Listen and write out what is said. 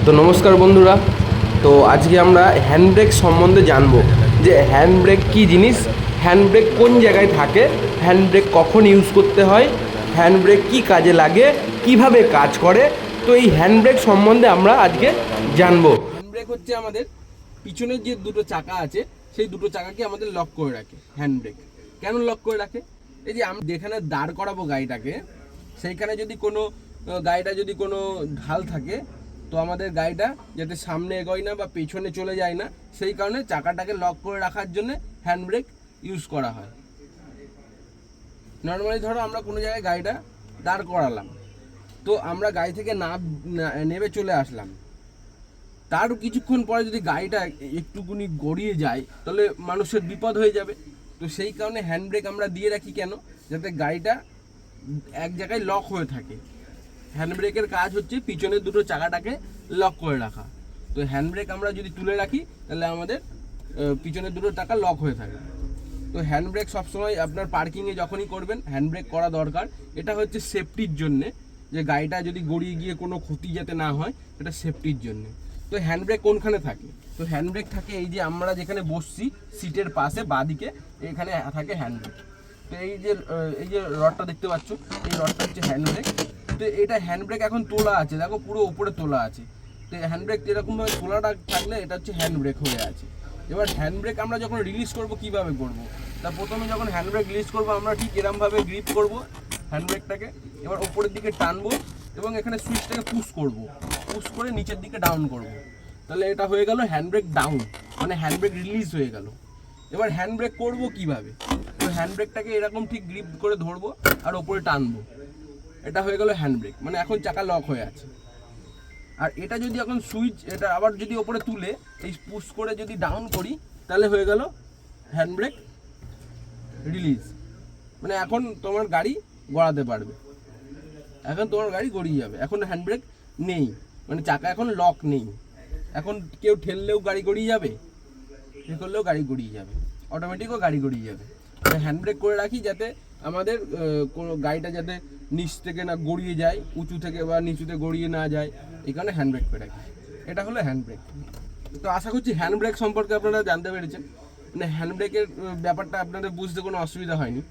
তো নমস্কার বন্ধুরা। তো আজকে আমরা হ্যান্ড ব্রেক সম্বন্ধে জানবো যে হ্যান্ড ব্রেক কী জিনিস, হ্যান্ড ব্রেক কোন জায়গায় থাকে, হ্যান্ড ব্রেক কখন ইউজ করতে হয়, হ্যান্ড ব্রেক কী কাজে লাগে, কিভাবে কাজ করে। তো এই হ্যান্ড ব্রেক সম্বন্ধে আমরা আজকে জানবো। হ্যান্ড ব্রেক হচ্ছে আমাদের পিছনের যে দুটো চাকা আছে সেই দুটো চাকাকে আমাদের লক করে রাখে। হ্যান্ড ব্রেক কেন লক করে রাখে? এই যে আমি যেখানে দাঁড় করাবো গাড়িটাকে, সেইখানে যদি কোনো গাড়িটা যদি কোনো ঢাল থাকে, তো আমাদের গাড়িটা যাতে সামনে এগোয় না বা পেছনে চলে যায় না, সেই কারণে চাকাটাকে লক করে রাখার জন্য হ্যান্ড ব্রেক ইউজ করা হয়। নর্মালি ধরো আমরা কোনো জায়গায় গাড়িটা দাঁড় করালাম, তো আমরা গাড়ি থেকে নেমে চলে আসলাম, তার কিছুক্ষণ পরে যদি গাড়িটা একটুকুনি গড়িয়ে যায় তাহলে মানুষের বিপদ হয়ে যাবে। তো সেই কারণে হ্যান্ড ব্রেক আমরা দিয়ে রাখি কেন? যাতে গাড়িটা এক জায়গায় লক হয়ে থাকে। হ্যান্ড ব্রেকের কাজ হচ্ছে পিছনের দুটো চাকাটাকে লক করে রাখা। তো হ্যান্ড ব্রেক আমরা যদি তুলে রাখি তাহলে আমাদের পিছনের দুটো চাকা লক হয়ে থাকে। তো হ্যান্ড ব্রেক সবসময় আপনার পার্কিংয়ে যখনই করবেন হ্যান্ড ব্রেক করা দরকার। এটা হচ্ছে সেফটির জন্যে, যে গাড়িটা যদি গড়িয়ে গিয়ে কোনো ক্ষতি যাতে না হয়, এটা সেফটির জন্যে। তো হ্যান্ড ব্রেক কোনখানে থাকে? তো হ্যান্ড ব্রেক থাকে এই যে আমরা যেখানে বসছি সিটের পাশে বাঁদিকে, এখানে থাকে হ্যান্ড ব্রেক। তো এই যে রডটা দেখতে পাচ্ছ, এই রডটা হচ্ছে হ্যান্ড ব্রেক। তো এটা হ্যান্ড ব্রেক এখন তোলা আছে, দেখো পুরো উপরে তোলা আছে। তো হ্যান্ড ব্রেক এরকমভাবে তোলাটা থাকলে এটা হচ্ছে হ্যান্ড ব্রেক হয়ে আছে। এবার হ্যান্ড ব্রেক আমরা যখন রিলিজ করব কিভাবে করব? তা প্রথমে যখন হ্যান্ড ব্রেক রিলিজ করবো আমরা ঠিক এরমভাবে গ্রিপ করব হ্যান্ড ব্রেকটাকে, এবার ওপরের দিকে টানবো এবং এখানে সুইচটাকে পুশ করে নিচের দিকে ডাউন করব। তাহলে এটা হয়ে গেল হ্যান্ড ব্রেক ডাউন, মানে হ্যান্ড ব্রেক রিলিজ হয়ে গেল। এবার হ্যান্ড ব্রেক করবো কিভাবে? তো হ্যান্ড ব্রেকটাকে এরকম ঠিক গ্রিপ করে ধরবো আর ওপরে টানবো, এটা হয়ে গেল হ্যান্ড ব্রেক, মানে এখন চাকা লক হয়ে আছে। আর এটা যদি এখন সুইচ, এটা আবার যদি ওপরে তুলে এই পুশ করে যদি ডাউন করি তাহলে হয়ে গেল হ্যান্ড ব্রেক রিলিজ, মানে এখন তোমার গাড়ি গড়াতে পারবে, এখন তোমার গাড়ি গড়িয়ে যাবে। এখন হ্যান্ড ব্রেক নেই, মানে চাকা এখন লক নেই। এখন কেউ ঠেললেও গাড়ি গড়িয়ে যাবে, এ করলেও গাড়ি গড়িয়ে যাবে, অটোমেটিকও গাড়ি গড়িয়ে যাবে। হ্যান্ড ব্রেক করে রাখি যাতে আমাদের কোনো গাড়িটা যাতে নিচ থেকে না গড়িয়ে যায়, উঁচু থেকে বা নিচুতে গড়িয়ে না যায়, এই কারণে হ্যান্ড ব্রেক করে রাখি। এটা হলো হ্যান্ড ব্রেক। তো আশা করছি হ্যান্ড ব্রেক সম্পর্কে আপনারা জানতে পেরেছেন, মানে হ্যান্ড ব্রেকের ব্যাপারটা আপনাদের বুঝতে কোনো অসুবিধা হয়নি।